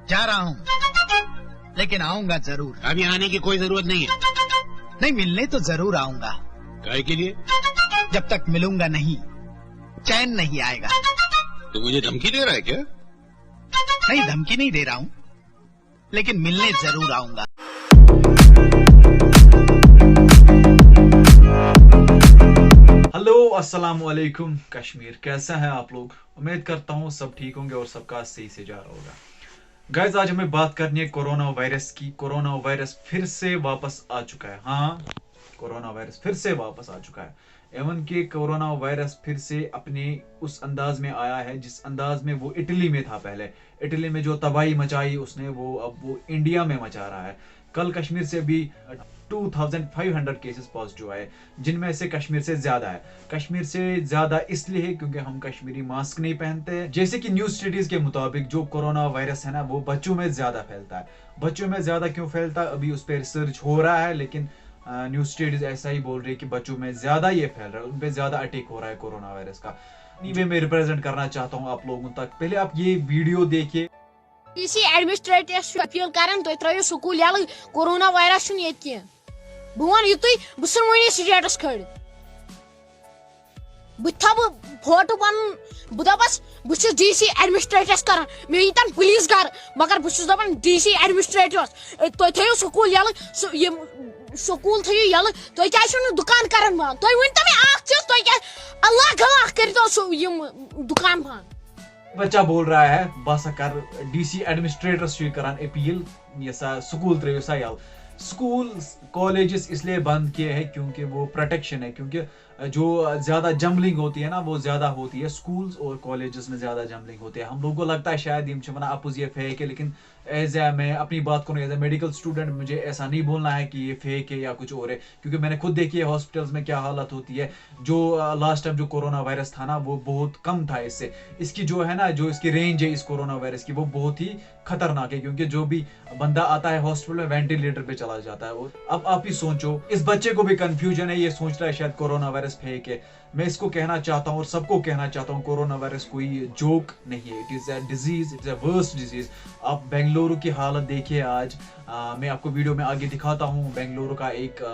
जा रहा हूँ, लेकिन आऊंगा जरूर। अभी आने की कोई जरूरत नहीं है। नहीं, मिलने तो जरूर आऊंगा। काहे के लिए? जब तक मिलूंगा नहीं, चैन नहीं आएगा। तो मुझे धमकी दे रहा है क्या? नहीं, धमकी नहीं दे रहा हूँ, लेकिन मिलने जरूर आऊंगा। हेलो, अस्सलाम वालेकुम कश्मीर, कैसा है आप लोग? उम्मीद करता हूँ सब ठीक होंगे और सबका सही से जा रहा होगा। गाइस, आज हमें बात करनी है कोरोना वायरस की। कोरोना वायरस फिर से वापस आ चुका है। हाँ, कोरोना वायरस फिर से वापस आ चुका है। एवन के कोरोना वायरस फिर से अपने उस अंदाज में आया है जिस अंदाज में वो इटली में था। पहले इटली में जो तबाही मचाई उसने, वो अब वो इंडिया में मचा रहा है। कल कश्मीर से भी 2500 केसेस पॉजिटिव आए, जिनमें से कश्मीर से ज्यादा है। कश्मीर से ज्यादा इसलिए है क्योंकि हम कश्मीरी मास्क नहीं पहनते। जैसे कि न्यूज स्टडीज के मुताबिक जो कोरोना वायरस है ना, वो बच्चों में ज्यादा फैलता है। बच्चों में ज्यादा क्यों फैलता है, अभी उस पर रिसर्च हो रहा है, लेकिन न्यूज स्टडीज ऐसा ही बोल रही है कि बच्चों में ज्यादा ये फैल रहा है, उन पे ज्यादा अटैक हो रहा है कोरोना वायरस का। वे मैं रिप्रेजेंट करना चाहता हूँ आप लोगों तक। पहले आप ये वीडियो देखिए। डीसी एडमिनिस्ट्रेटिव अपील कर तुम स्कूल यल, कोरोना वायरस ये बह वन स्टेटस खड़ बह फोटो पन बस बस डीसी एडमिनिस्ट्रेटिव कर मे यीतन पुलिस घर, मगर बह डीसी एडमिनिस्ट्रेटिव तुम थो स्कूल यल, स्कूल थो यल, तुम क्या दुकान कर बंद? तुम वन मे चीज, तुम क्या अल्लाह गवाह कर दुकान बंद? बच्चा बोल रहा है बस कर डीसी एडमिनिस्ट्रेटर करान अपील, ये स्कूल त्रो सा यल। स्कूल कॉलेजेस इसलिए बंद किए हैं क्योंकि वो प्रोटेक्शन है, क्योंकि जो ज्यादा जम्बलिंग होती है ना, वो ज्यादा होती है स्कूल्स और कॉलेजेस में, ज्यादा जम्बलिंग होती है। हम लोगों को लगता है शायद ये वना अपुज ये फेक है, लेकिन एज ए मैं अपनी बात करूँ एज ए मेडिकल स्टूडेंट, मुझे ऐसा नहीं बोलना है कि ये फेक है या कुछ और है, क्योंकि मैंने खुद देखी है हॉस्पिटल्स में क्या हालत होती है। जो लास्ट टाइम जो कोरोना वायरस था ना, वो बहुत कम था इससे। इसकी जो है ना, जो इसकी रेंज है इस कोरोना वायरस की, वो बहुत ही खतरनाक है, क्योंकि जो भी बंदा आता है हॉस्पिटल में वेंटिलेटर पे चला जाता है। अब आप ही सोचो, इस बच्चे को भी कंफ्यूजन है, ये सोच रहा है शायद कोरोना वायरस फेक है। मैं इसको कहना चाहता हूँ और सबको कहना चाहता हूँ, कोरोना वायरस कोई जोक नहीं है। It is a disease, it is a worst disease. आप बेंगलुरु की हालत देखिए आज। मैं आपको वीडियो में आगे दिखाता हूँ। बेंगलुरु का एक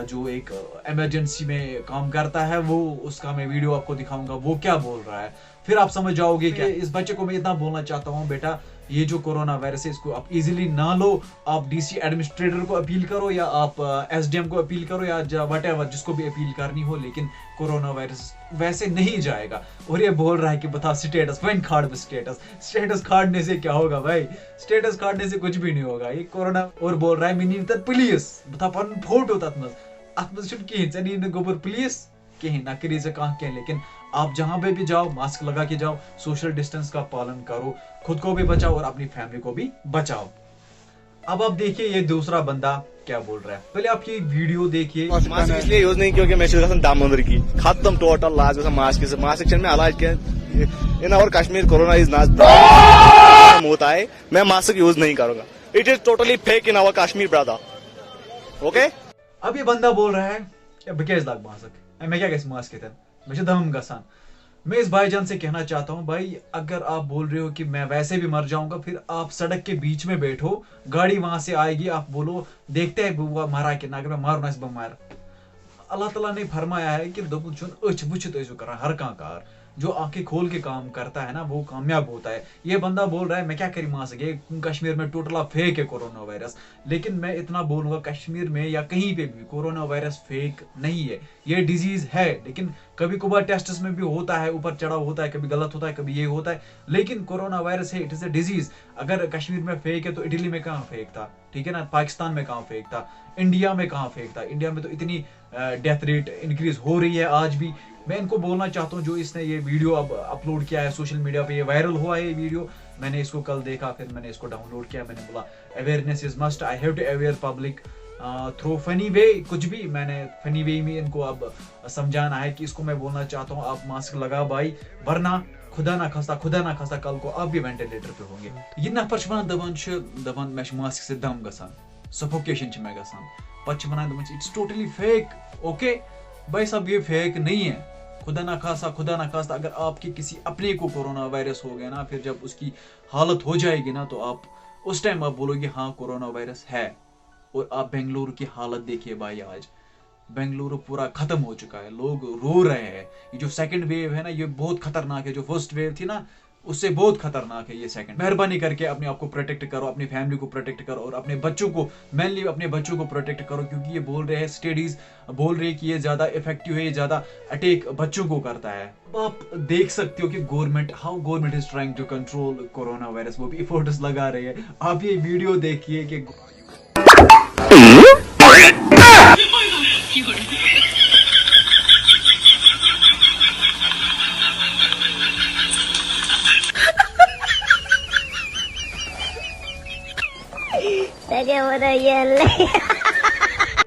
जो एक इमरजेंसी में काम करता है, वो उसका मैं वीडियो आपको दिखाऊंगा, वो क्या बोल रहा है, फिर आप समझ जाओगे। क्या इस बच्चे को मैं इतना बोलना चाहता हूँ, बेटा ये जो कोरोना वायरस है इसको आप इजीली ना लो। आप डीसी एडमिनिस्ट्रेटर को अपील करो, या आप एसडीएम को अपील करो, या व्हाटएवर जिसको भी अपील करनी हो, लेकिन कोरोना वायरस वैसे नहीं जाएगा। और ये बोल रहा है कि बता स्टेटस वन खाड़, स्टेटस खाड़ने से क्या होगा भाई? स्टेटस खाड़ने से कुछ भी नहीं होगा। ये कोरोना और बोल रहा है मिनी पुलिस बता पन फोटो तथ कहीं गोबर पुलिस कहीं ना करी से कह, लेकिन आप जहां पे भी जाओ मास्क लगा के जाओ, सोशल डिस्टेंस का पालन करो, खुद को भी बचाओ और अपनी फैमिली को भी बचाओ। अब आप देखिए ये दूसरा बंदा क्या बोल रहा है। पहले आप ये वीडियो देखिए। मास्क इसलिए यूज नहीं क्योंकि मैं दामोदर की खत्म टोटल लाज मास्क में इलाज के इन और कश्मीर कोरोना इज नॉट होता है, मैं मास्क यूज नहीं करूंगा। It is totally fake in our Kashmir brother. Okay, अब ये बंदा बोल रहा है बह लाग मास्क, मैं क्या मास्क मैं दम गसान। मैं इस भाईजान से कहना चाहता हूं, भाई अगर आप बोल रहे हो कि मैं वैसे भी मर जाऊंगा, फिर आप सड़क के बीच में बैठो, गाड़ी वहां से आएगी, आप बोलो देखते हैं वो मारा कि ना, अगर मैं मारू ना बह मार। अल्लाह ताला ने फरमाया है कि हर कार जो आंखें खोल के काम करता है ना, वो कामयाब होता है। ये बंदा बोल रहा है मैं क्या करी मास्क, कश्मीर में टोटल फेक है कोरोना वायरस। लेकिन मैं इतना बोलूंगा, कश्मीर में या कहीं पे भी कोरोना वायरस फेक नहीं है, ये डिजीज है। लेकिन कभी कभार टेस्ट में भी होता है, ऊपर चढ़ाव होता है, कभी गलत होता है, कभी ये होता है, लेकिन कोरोना वायरस है, इट इज अ डिजीज। अगर कश्मीर में फेक है तो इटली में कहाँ फेक था? ठीक है ना, पाकिस्तान में कहाँ फेक था, इंडिया में कहाँ फेक था? इंडिया में तो इतनी डेथ रेट इंक्रीज हो रही है आज भी। मैं इनको बोलना चाहता हूँ, जो इसने ये वीडियो अब अपलोड किया है सोशल मीडिया पे, ये वायरल हुआ है ये वीडियो, मैंने इसको कल देखा, फिर मैंने इसको डाउनलोड किया। मैंने बोला awareness is must, I have to aware public through funny way. कुछ भी मैंने फनी वे में इनको अब समझाना है कि इसको मैं बोलना चाहता हूँ आप मास्क लगा भाई, वरना खुदा ना खास्ता कल को आप भी वेंटिलेटर पे होंगे। ये नफर दबान मैं मास्क से दम गसान, सफोकेशन मैं गसान, पे one it's totally fake. Okay भाई साहब, ये फेक नहीं है। खुदा ना खास्ता अगर आपके किसी अपने को कोरोना वायरस हो गया ना, फिर जब उसकी हालत हो जाएगी ना, तो आप उस टाइम आप बोलोगे हाँ कोरोना वायरस है। और आप बेंगलुरु की हालत देखिए भाई, आज बेंगलुरु पूरा खत्म हो चुका है, लोग रो रहे हैं। ये जो सेकंड वेव है ना, ये बहुत खतरनाक है। जो फर्स्ट वेव थी ना, उससे बहुत खतरनाक है ये सेकंड। मेहरबानी करके अपने आप को प्रोटेक्ट करो, अपनी फैमिली को प्रोटेक्ट करो और अपने बच्चों को, मेनली अपने बच्चों को प्रोटेक्ट करो, क्योंकि ये बोल रहे हैं, स्टडीज बोल रही है कि ये ज्यादा इफेक्टिव है, ये ज्यादा अटैक बच्चों को करता है। आप देख सकते हो कि government is trying to control corona virus, वो भी एफर्ट्स लगा रही है। आप ये वीडियो देखिए कि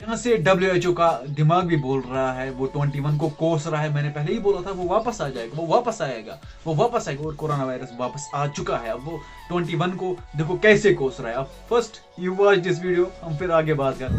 यहाँ से WHO का दिमाग भी बोल रहा है, वो 21 को कोस रहा है। मैंने पहले ही बोला था वो वापस आ जाएगा, वो वापस आएगा और कोरोना वायरस वापस आ चुका है। अब वो 21 को देखो कैसे कोस रहा है। अब first you watch this video, हम फिर आगे बात करें।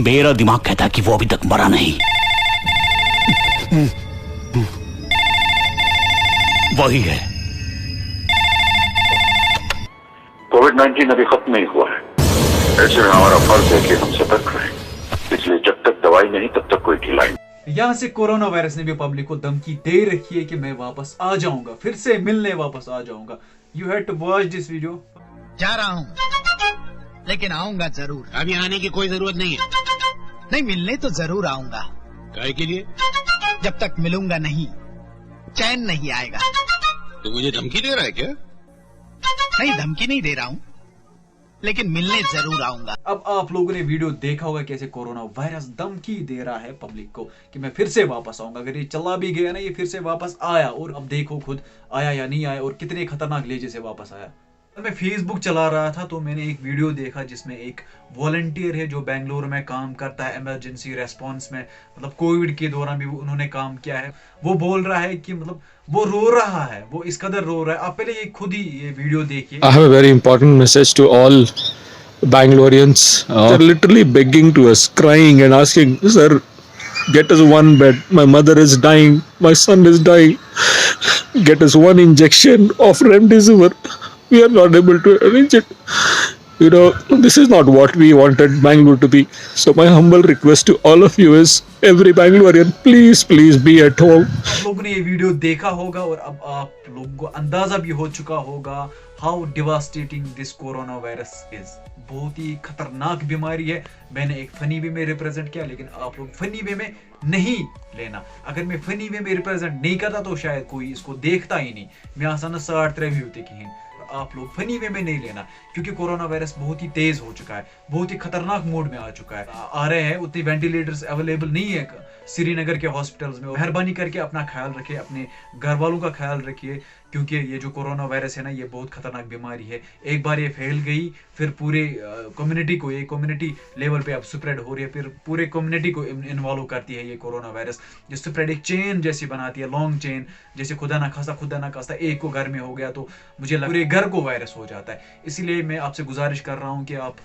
मेरा दिमाग कहता है कि वो अभी तक मरा नहीं। वही है। कोविड-19 अभी खत्म नहीं हुआ है, ऐसे में हमारा फर्ज है कि हम सतर्क रहें। इसलिए जब तक दवाई नहीं तब तक कोई ढिलाई नहीं। यहाँ से कोरोना वायरस ने भी पब्लिक को धमकी दे रखी है कि मैं वापस आ जाऊंगा, फिर से मिलने वापस आ जाऊंगा। You have to watch this video. जा रहा हूँ, लेकिन आऊंगा जरूर। अभी आने की कोई जरूरत नहीं है। नहीं, मिलने तो जरूर आऊंगा। काय के लिए? जब तक मिलूंगा नहीं, चैन नहीं आएगा। तो मुझे धमकी दे रहा है क्या? नहीं, धमकी नहीं दे रहा हूँ, लेकिन मिलने जरूर आऊंगा। अब आप लोगों ने वीडियो देखा होगा कैसे कोरोना वायरस धमकी दे रहा है पब्लिक को कि मैं फिर से वापस आऊंगा। अगर ये चला भी गया ना, ये फिर से वापस आया। और अब देखो खुद आया या नहीं आया और कितने खतरनाक लहजे से वापस आया। मैं फेसबुक चला रहा था तो मैंने एक वीडियो देखा जिसमें एक वॉलंटियर है जो बेंगलुरु में काम करता है इमरजेंसी रेस्पॉन्स में, मतलब कोविड के दौरान भी उन्होंने काम किया है। वो बोल रहा है कि मतलब वो रो रहा है, वो इस कदर रो रहा है। आप पहले ये खुद ही ये वीडियो देखिए। I have a very important message to all Bangaloreans. They're literally begging to us, crying and asking, "Sir, get us one bed. My mother is dying. My son is dying. Get us one injection of remdesivir. We are not able to arrange it. You know, this is not what we wanted Bangalore to be. So my humble request to all of you is, every Bangalorean, please be at home." आप लोगों ने ये video देखा होगा और अब आप लोगों को अंदाजा भी हो चुका होगा how devastating this corona virus is. बहुत ही खतरनाक बीमारी है। मैंने एक फनी वे में रिप्रेजेंट किया, लेकिन आप लोग फनी वे में नहीं लेना। अगर मैं फनी वे में रिप्रेजेंट नहीं करता तो शायद कोई इसको देखता ही नहीं। मैं आसान 60 व्यू होते कहीं। आप लोग फनी वे में नहीं लेना, क्योंकि कोरोना वायरस बहुत ही तेज हो चुका है, बहुत ही खतरनाक मोड में आ चुका है। आ रहे हैं, उतनी वेंटिलेटर्स अवेलेबल नहीं है श्रीनगर के हॉस्पिटल्स में। मेहरबानी करके अपना ख्याल रखिए, अपने घर वालों का ख्याल रखिए, क्योंकि ये जो कोरोना वायरस है ना, ये बहुत खतरनाक बीमारी है। एक बार ये फैल गई फिर पूरे कम्युनिटी को, ये कम्युनिटी लेवल पे अब स्प्रेड हो रही है, फिर पूरे कम्युनिटी को इन्वॉल्व करती है ये कोरोना वायरस। जो स्प्रेड एक चेन जैसी बनाती है, लॉन्ग चेन, जैसे खुदा ना खास्ता एक को घर में हो गया तो मुझे पूरे घर को वायरस हो जाता है। इसीलिए मैं आपसे गुजारिश कर रहा हूँ कि आप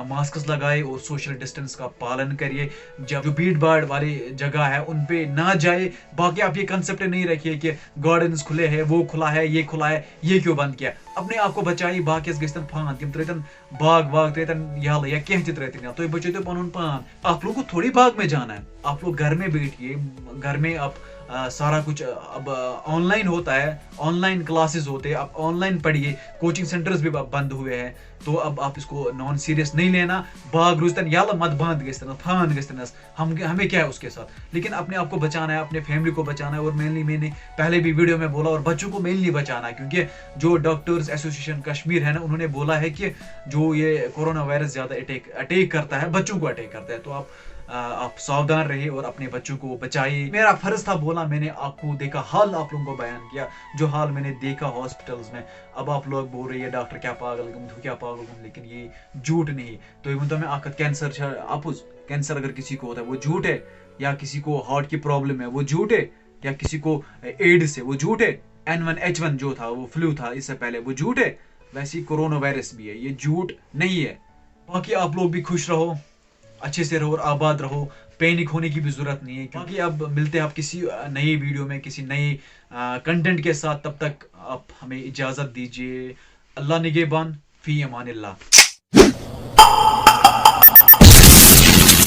मास्क लगाए और सोशल डिस्टेंस का पालन करिए। जब जो भीड़ भाड़ वाली जगह है उन पे ना जाए। बाकी आप ये कंसेप्ट नहीं रखिए कि गार्डन्स खुले हैं, वो खुला है, ये खुला है, ये क्यों बंद किया। अपने आप को बचाइए। बाकी गन फान तम त्रेतन बाग त्रेतन यल या कह त्रेतन, तो बचो तो पन पान। आप लोग को थोड़ी बाग में जाना है, आप लोग घर में बैठिए। घर में आप सारा कुछ अब ऑनलाइन होता है, ऑनलाइन क्लासेस होते हैं, आप ऑनलाइन पढ़िए। कोचिंग सेंटर्स भी बंद हुए हैं, तो अब आप इसको नॉन सीरियस नहीं लेना। बाग रुजतन याला मत बांध गस्तन फान गस्तन, हमें क्या है उसके साथ। लेकिन अपने आप को बचाना है, अपने फैमिली को बचाना है। और मेनली मैंने पहले भी वीडियो में बोला, और बच्चों को मेनली बचाना है, क्योंकि जो डॉक्टर्स एसोसिएशन कश्मीर है ना, उन्होंने बोला है कि जो ये कोरोना वायरस ज्यादा अटैक करता है, बच्चों को अटैक करता है। तो आप सावधान रहिए और अपने बच्चों को बचाइए। मेरा फर्ज था बोला, मैंने आपको देखा हाल आप लोगों को बयान किया, जो हाल मैंने देखा हॉस्पिटल्स में। अब आप लोग बोल रहे हैं डॉक्टर क्या पागल क्या पागल, लेकिन ये झूठ नहीं। तो ये तो मैं आखिर कैंसर आपुज कैंसर अगर किसी को होता है वो झूठ है, या किसी को हार्ट की प्रॉब्लम है वो झूठ है, या किसी को एड्स है वो झूठ है। N1H1 जो था वो फ्लू था इससे पहले, वो झूठ है। वैसे ही कोरोना वायरस भी है, ये झूठ नहीं है। बाकी आप लोग भी खुश रहो, अच्छे से रहो और आबाद रहो। पैनिक होने की भी जरूरत नहीं है, क्योंकि अब मिलते हैं आप किसी नई वीडियो में, किसी नई कंटेंट के साथ। तब तक आप हमें इजाजत दीजिए। अल्लाह निगहबान। फी अमानिल्लाह।